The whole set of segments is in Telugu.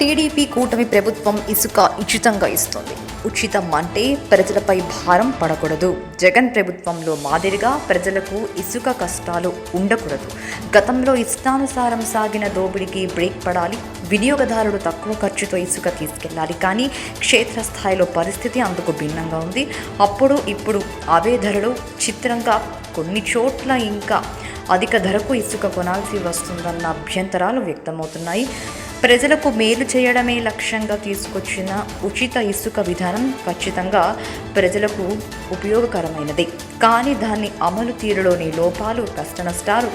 టీడీపీ కూటమి ప్రభుత్వం ఇసుక ఉచితంగా ఇస్తుంది. ఉచితం అంటే ప్రజలపై భారం పడకూడదు. జగన్ ప్రభుత్వంలో మాదిరిగా ప్రజలకు ఇసుక కష్టాలు ఉండకూడదు. గతంలో ఇష్టానుసారం సాగిన దోపిడీకి బ్రేక్ పడాలి. వినియోగదారుడు తక్కువ ఖర్చుతో ఇసుక తీసుకెళ్లాలి. కానీ క్షేత్రస్థాయిలో పరిస్థితి అందుకు భిన్నంగా ఉంది. అప్పుడు ఇప్పుడు అవే ధరలు చిత్రంగా కొన్ని చోట్ల ఇంకా అధిక ధరకు ఇసుక కొనాల్సి వస్తుందన్న అభ్యంతరాలు వ్యక్తమవుతున్నాయి. ప్రజలకు మేలు చేయడమే లక్ష్యంగా తీసుకొచ్చిన ఉచిత ఇసుక విధానం ఖచ్చితంగా ప్రజలకు ఉపయోగకరమైనది. కానీ దాన్ని అమలు తీరులోని లోపాలు, కష్టనష్టాలు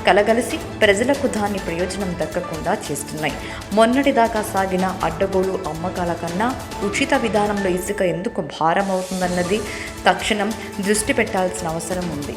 కలగలిసి ప్రజలకు దాని ప్రయోజనం దక్కకుండా చేస్తున్నాయి. మొన్నటిదాకా సాగిన అడ్డగోలు అమ్మకాల కన్నా ఉచిత విధానంలో ఇసుక ఎందుకు భారం అవుతుందన్నది తక్షణం దృష్టి పెట్టాల్సిన అవసరం ఉంది.